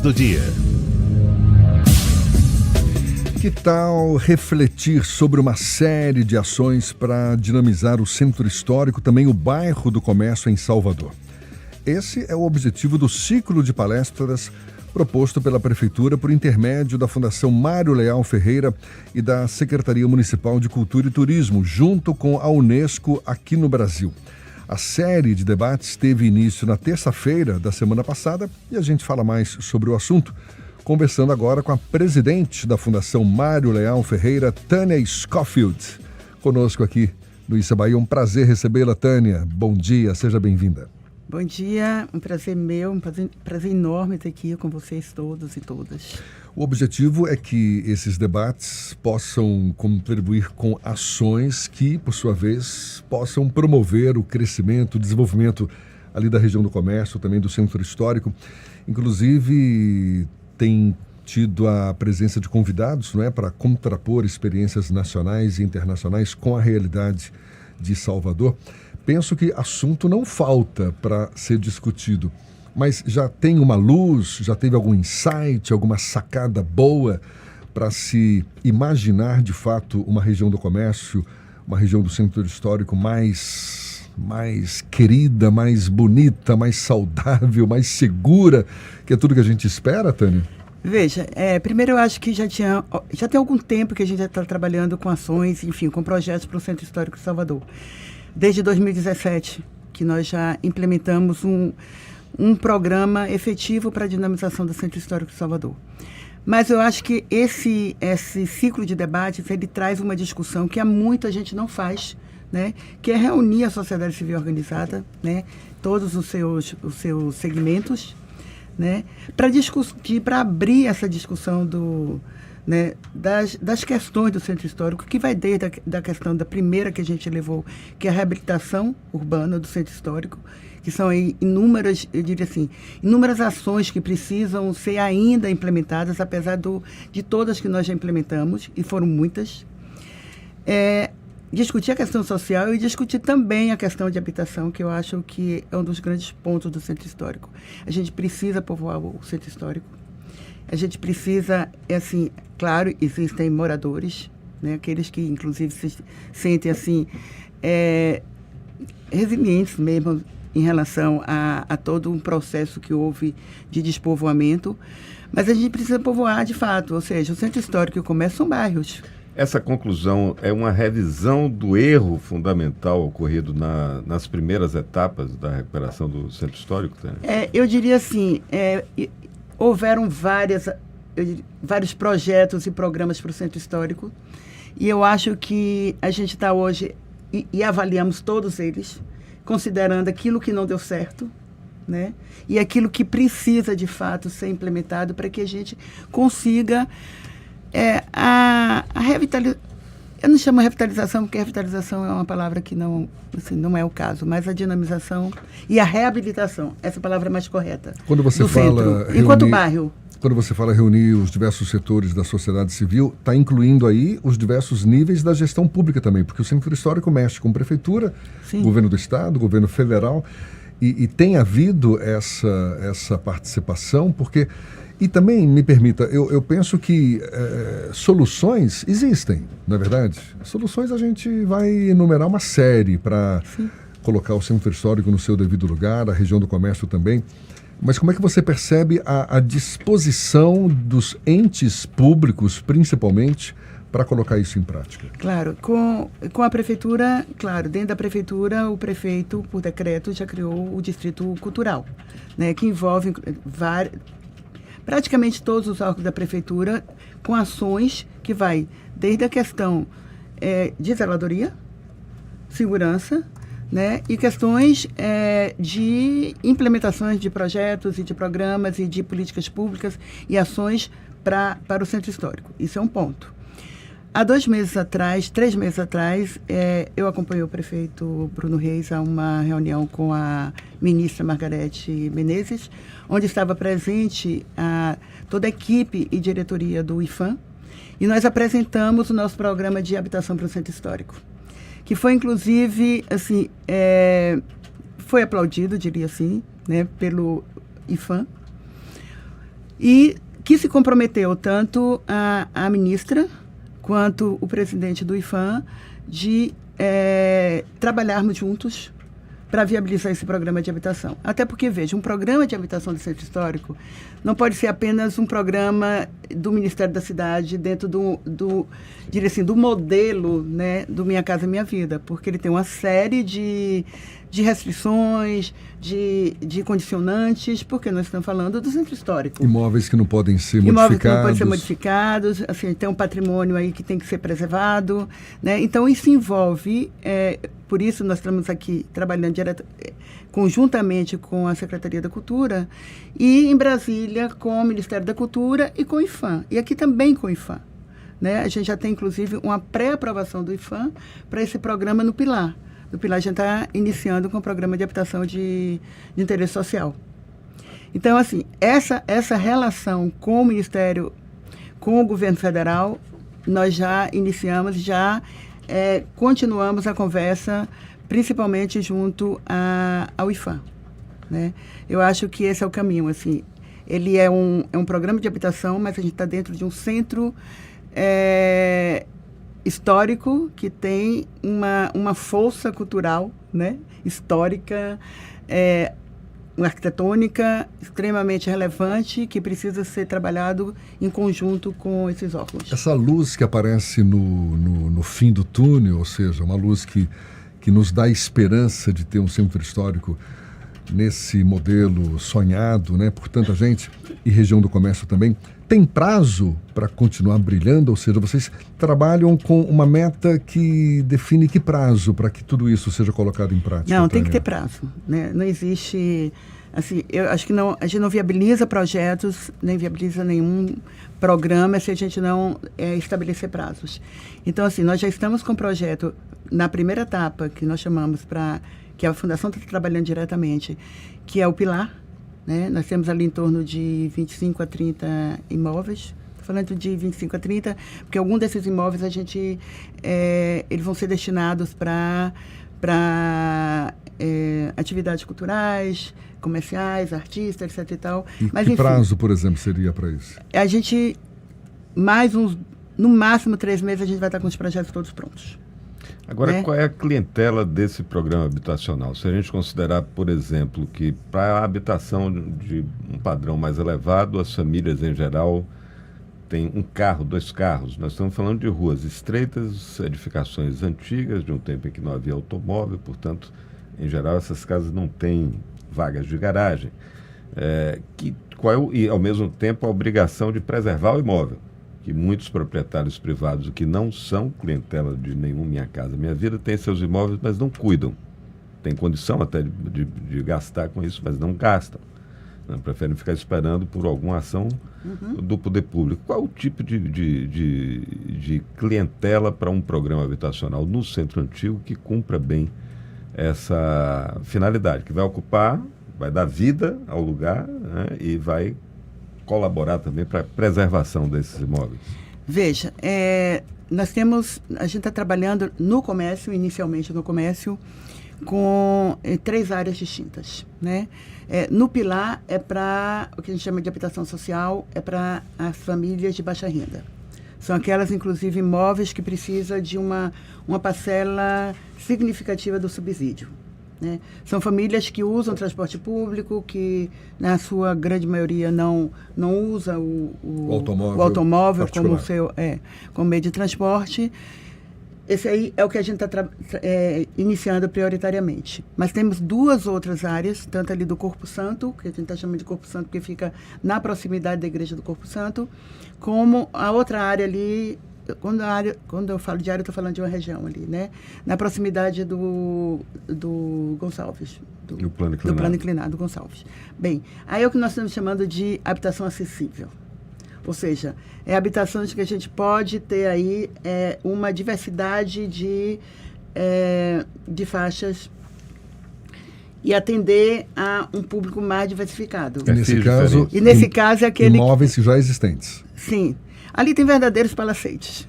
do dia. Que tal refletir sobre uma série de ações para dinamizar o centro histórico, também o bairro do comércio em Salvador? Esse é o objetivo do ciclo de palestras proposto pela Prefeitura por intermédio da Fundação Mário Leal Ferreira e da Secretaria Municipal de Cultura e Turismo, junto com a Unesco aqui no Brasil. A série de debates teve início na terça-feira da semana passada e a gente fala mais sobre o assunto, conversando agora com a presidente da Fundação Mário Leal Ferreira, Tânia Scofield. Conosco aqui no Issa Bahia, um prazer recebê-la, Tânia. Bom dia, seja bem-vinda. Bom dia, um prazer meu, um prazer enorme estar aqui com vocês todos e todas. O objetivo é que esses debates possam contribuir com ações que, por sua vez, possam promover o crescimento, o desenvolvimento ali da região do comércio, também do centro histórico. Inclusive, tem tido a presença de convidados, não é, para contrapor experiências nacionais e internacionais com a realidade de Salvador. Penso que assunto não falta para ser discutido, mas já tem uma luz, já teve algum insight, alguma sacada boa para se imaginar de fato uma região do comércio, uma região do centro histórico mais querida, mais bonita, mais saudável, mais segura, que é tudo que a gente espera, Tânia? Veja, primeiro eu acho que já tem algum tempo que a gente já está trabalhando com ações, enfim, com projetos para o Centro Histórico de Salvador. Desde 2017, que nós já implementamos um programa efetivo para a dinamização do Centro Histórico de Salvador. Mas eu acho que esse ciclo de debates, ele traz uma discussão que há muito a gente não faz, né? Que é reunir a sociedade civil organizada, né? Todos os seus segmentos, né? Para discutir, para abrir essa discussão né, das questões do centro histórico, que vai desde da questão da primeira que a gente levou, que é a reabilitação urbana do centro histórico, que são aí inúmeras, eu diria assim, inúmeras ações que precisam ser ainda implementadas, apesar de todas que nós já implementamos, e foram muitas. Discutir a questão social e discutir também a questão de habitação, que eu acho que é um dos grandes pontos do centro histórico. A gente precisa povoar o centro histórico. A gente precisa, assim, claro, existem moradores, né, aqueles que, inclusive, se sentem, assim, resilientes mesmo em relação a todo um processo que houve de despovoamento, mas a gente precisa povoar de fato, ou seja, o centro histórico e o comércio são bairros. Essa conclusão é uma revisão do erro fundamental ocorrido nas primeiras etapas da recuperação do centro histórico, Tânia? Eu diria assim, houveram vários projetos e programas para o centro histórico, e eu acho que a gente está hoje, e avaliamos todos eles, considerando aquilo que não deu certo, né? E aquilo que precisa, de fato, ser implementado para que a gente consiga a revitalização. Eu não chamo revitalização, porque revitalização é uma palavra que não é o caso, mas a dinamização e a reabilitação, essa palavra é mais correta. Quando você fala centro, enquanto bairro. Quando você fala reunir os diversos setores da sociedade civil, está incluindo aí os diversos níveis da gestão pública também, porque o Centro Histórico mexe com prefeitura, Sim. Governo do Estado, governo federal, e tem havido essa participação, porque... E também, me permita, eu penso que soluções existem, não é verdade? Soluções a gente vai enumerar uma série para colocar o centro histórico no seu devido lugar, a região do comércio também. Mas como é que você percebe a disposição dos entes públicos, principalmente, para colocar isso em prática? Claro, com a prefeitura, claro, dentro da prefeitura, o prefeito, por decreto, já criou o Distrito Cultural, né, que envolve praticamente todos os órgãos da prefeitura, com ações que vai desde a questão de zeladoria, segurança, né, e questões de implementações de projetos e de programas e de políticas públicas e ações para o centro histórico. Isso é um ponto. Há 3 meses atrás, eu acompanhei o prefeito Bruno Reis a uma reunião com a ministra Margarete Menezes, onde estava presente toda a equipe e diretoria do IFAM, e nós apresentamos o nosso programa de habitação para o centro histórico, que foi, inclusive, assim, foi aplaudido, diria assim, né, pelo IFAM. e que se comprometeu tanto a ministra quanto o presidente do IPHAN de trabalharmos juntos para viabilizar esse programa de habitação. Até porque, veja, um programa de habitação do Centro Histórico não pode ser apenas um programa do Ministério da Cidade dentro diria assim, do modelo, né, do Minha Casa Minha Vida, porque ele tem uma série de restrições, de condicionantes, porque nós estamos falando do Centro Histórico. Imóveis que não podem ser Imóveis modificados. que não podem ser modificados, assim, tem um patrimônio aí que tem que ser preservado, né? Então, isso envolve, por isso nós estamos aqui trabalhando conjuntamente com a Secretaria da Cultura e em Brasília com o Ministério da Cultura e com o IPHAN, e aqui também com o IPHAN. Né? A gente já tem, inclusive, uma pré-aprovação do IPHAN para esse programa no Pilar. No Pilar, a gente está iniciando com o programa de habitação de interesse social. Então, assim, essa relação com o Ministério, com o governo federal, nós já iniciamos, continuamos a conversa, principalmente junto ao IPHAN. Né? Eu acho que esse é o caminho. Assim, ele é um programa de habitação, mas a gente está dentro de um centro histórico que tem uma força cultural, né, histórica, arquitetônica extremamente relevante, que precisa ser trabalhado em conjunto com esses órgãos. Essa luz que aparece no fim do túnel, ou seja, uma luz que nos dá esperança de ter um centro histórico nesse modelo sonhado, né, por tanta gente, e região do comércio também, tem prazo para continuar brilhando? Ou seja, vocês trabalham com uma meta que define que prazo para que tudo isso seja colocado em prática? Não, tem que ter prazo. Né? Não existe... Assim, eu acho que a gente não viabiliza projetos, nem viabiliza nenhum programa se a gente não estabelecer prazos. Então, assim, nós já estamos com um projeto na primeira etapa, que nós chamamos que a Fundação está trabalhando diretamente, que é o Pilar. Né? Nós temos ali em torno de 25 a 30 imóveis. Estou falando de 25 a 30, porque algum desses imóveis eles vão ser destinados para atividades culturais, comerciais, artistas, etc. E tal. Mas, que prazo, por exemplo, seria para isso? A gente, no máximo 3 meses, a gente vai estar com os projetos todos prontos. Agora, né? Qual é a clientela desse programa habitacional? Se a gente considerar, por exemplo, que para a habitação de um padrão mais elevado, as famílias em geral têm 1 carro, 2 carros. Nós estamos falando de ruas estreitas, edificações antigas, de um tempo em que não havia automóvel, portanto, em geral, essas casas não têm vagas de garagem. E, ao mesmo tempo, a obrigação de preservar o imóvel, que muitos proprietários privados que não são clientela de nenhum Minha Casa Minha Vida têm seus imóveis, mas não cuidam. Tem condição até de gastar com isso, mas não gastam. Não, preferem ficar esperando por alguma ação do poder público. Qual o tipo de clientela para um programa habitacional no Centro Antigo que cumpra bem essa finalidade, que vai ocupar, vai dar vida ao lugar, né, e vai colaborar também para a preservação desses imóveis? Veja, a gente está trabalhando no comércio, inicialmente no comércio, com 3 áreas distintas. Né? No Pilar é para o que a gente chama de habitação social, é para as famílias de baixa renda. São aquelas, inclusive, imóveis que precisam de uma parcela significativa do subsídio. Né? São famílias que usam transporte público, que na sua grande maioria não usa o automóvel como meio de transporte. Esse aí é o que a gente está iniciando prioritariamente. Mas temos 2 outras áreas, tanto ali do Corpo Santo, que a gente está chamando de Corpo Santo porque fica na proximidade da Igreja do Corpo Santo, como a outra área ali. Quando eu falo de área, eu estou falando de uma região ali, né? Na proximidade do Gonçalves. Do plano inclinado Gonçalves. Bem, aí é o que nós estamos chamando de habitação acessível. Ou seja, habitações que a gente pode ter aí uma diversidade de faixas e atender a um público mais diversificado. E nesse caso é aquele... Imóveis já existentes. Sim. Ali tem verdadeiros palacetes.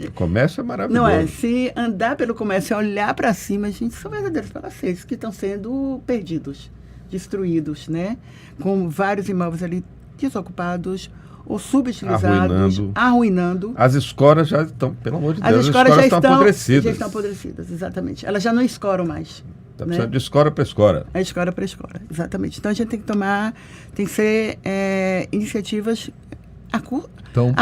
O comércio é maravilhoso. Não é? Se andar pelo comércio e olhar para cima, gente, são verdadeiros palacetes que estão sendo perdidos, destruídos, né? Com vários imóveis ali desocupados ou subutilizados, arruinando. As escolas já estão, pelo amor de Deus, as escolas já estão apodrecidas. Já estão apodrecidas, exatamente. Elas já não escoram mais. Está precisando de escola para escola. É escola para escola, exatamente. Então a gente tem que ser iniciativas a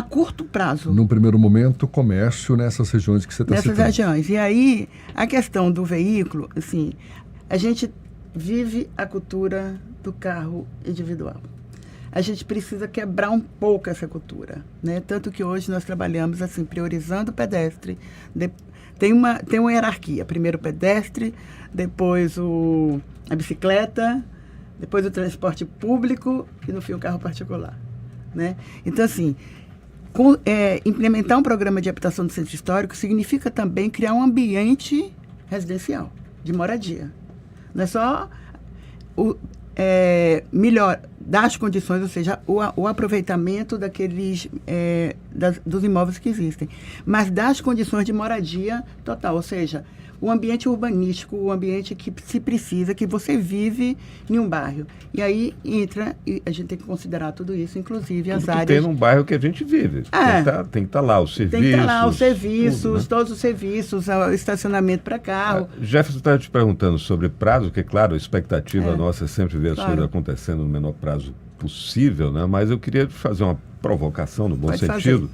curto prazo. Num primeiro momento, comércio nessas regiões que você está citando. Nessas regiões. E aí, a questão do veículo, assim, a gente vive a cultura do carro individual. A gente precisa quebrar um pouco essa cultura, né? Tanto que hoje nós trabalhamos assim, priorizando o pedestre. Tem uma hierarquia. Primeiro o pedestre, depois a bicicleta, depois o transporte público e, no fim, o carro particular, né? Então, assim, implementar um programa de habitação do centro histórico significa também criar um ambiente residencial, de moradia. Não é só melhor dar as condições, ou seja, o aproveitamento dos imóveis que existem, mas dar as condições de moradia total, ou seja, o ambiente urbanístico, o ambiente que se precisa, que você vive em um bairro. E aí entra, e a gente tem que considerar tudo isso, inclusive as áreas... Tem num bairro que a gente vive. Tem que estar lá os serviços. Tem que estar lá os serviços, tudo, né? Todos os serviços, o estacionamento para carro. Jefferson estava te perguntando sobre prazo, que, claro, a expectativa nossa é sempre ver as coisas acontecendo no menor prazo possível, né? Mas eu queria fazer uma provocação, no bom sentido,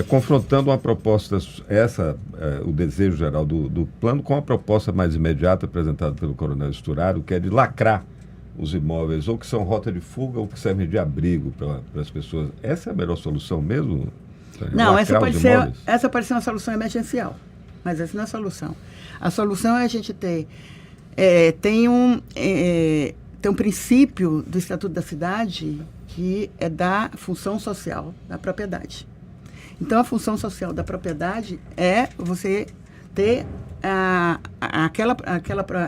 confrontando uma proposta, o desejo geral do plano, com a proposta mais imediata apresentada pelo Coronel Sturaro, que é de lacrar os imóveis, ou que são rota de fuga, ou que servem de abrigo para as pessoas. Essa é a melhor solução mesmo? Não, essa pode ser uma solução emergencial, mas essa não é a solução. A solução é a gente tem um princípio do Estatuto da Cidade que é da função social da propriedade. Então, a função social da propriedade é você ter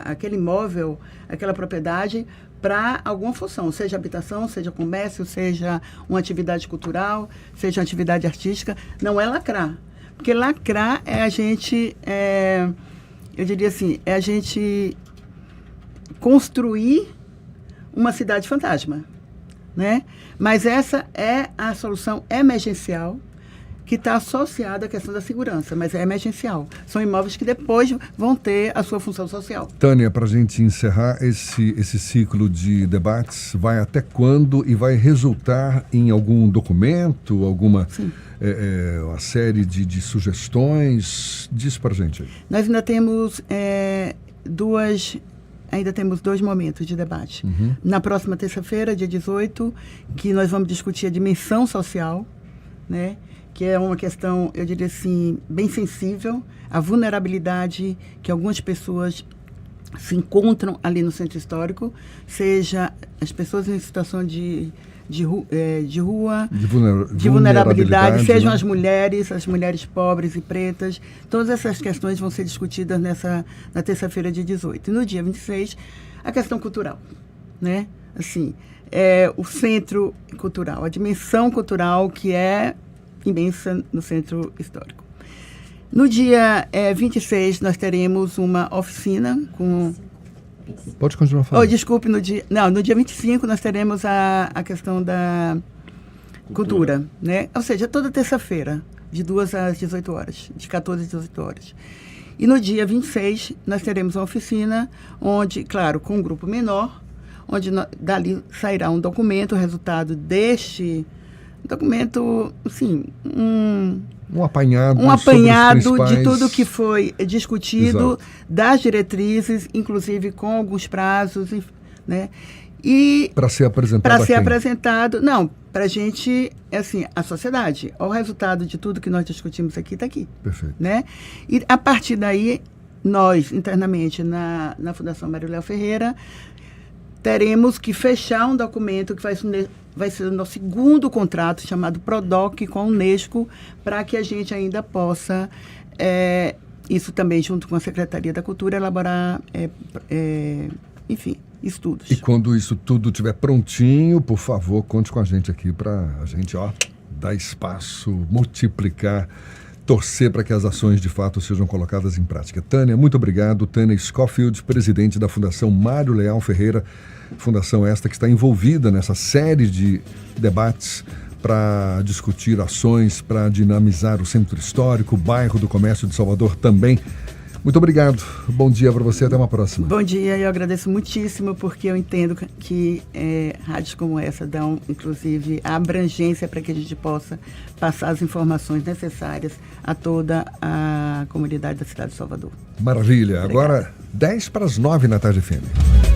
aquele imóvel, aquela propriedade para alguma função, seja habitação, seja comércio, seja uma atividade cultural, seja uma atividade artística. Não é lacrar. Porque lacrar é a gente, eu diria assim, é a gente construir uma cidade fantasma, né? Mas essa é a solução emergencial que está associada à questão da segurança, mas é emergencial. São imóveis que depois vão ter a sua função social. Tânia, para a gente encerrar esse ciclo de debates, vai até quando e vai resultar em algum documento, alguma uma série de sugestões? Diz para a gente aí. Nós ainda temos dois momentos de debate. Uhum. Na próxima terça-feira, dia 18, que nós vamos discutir a dimensão social, né? Que é uma questão, eu diria assim, bem sensível, a vulnerabilidade que algumas pessoas se encontram ali no centro histórico, seja as pessoas em situação de rua, de vulnerabilidade, sejam as mulheres pobres e pretas. Todas essas questões vão ser discutidas na terça-feira, dia 18. E no dia 26, a questão cultural, né? Assim, o centro cultural, a dimensão cultural que é imensa no centro histórico. No dia 26, nós teremos uma oficina com... Pode continuar falando. Desculpe, no dia 25 nós teremos a questão da cultura, né? Ou seja, toda terça-feira, de 2 às 18 horas, de 14 às 18 horas. E no dia 26, nós teremos uma oficina onde, claro, com um grupo menor, onde dali sairá um documento, o resultado deste documento, assim, um apanhado de tudo que foi discutido, exato, das diretrizes, inclusive com alguns prazos, né? E para ser apresentado, para a gente, assim, a sociedade. O resultado de tudo que nós discutimos aqui está aqui. Perfeito. Né? E a partir daí, nós, internamente, na Fundação Mário Léo Ferreira, teremos que fechar um documento que vai ser o nosso segundo contrato, chamado PRODOC, com a Unesco, para que a gente ainda possa, isso também junto com a Secretaria da Cultura, elaborar, enfim, estudos. E quando isso tudo estiver prontinho, por favor, conte com a gente aqui para a gente dar espaço, multiplicar torcer para que as ações de fato sejam colocadas em prática. Tânia, muito obrigado. Tânia Scofield, presidente da Fundação Mário Leal Ferreira, fundação esta que está envolvida nessa série de debates para discutir ações, para dinamizar o centro histórico, o bairro do comércio de Salvador também. Muito obrigado. Bom dia para você. Até uma próxima. Bom dia. Eu agradeço muitíssimo porque eu entendo que rádios como essa dão, inclusive, a abrangência para que a gente possa passar as informações necessárias a toda a comunidade da cidade de Salvador. Maravilha. Obrigada. Agora, 10 para as 9 na tarde FM.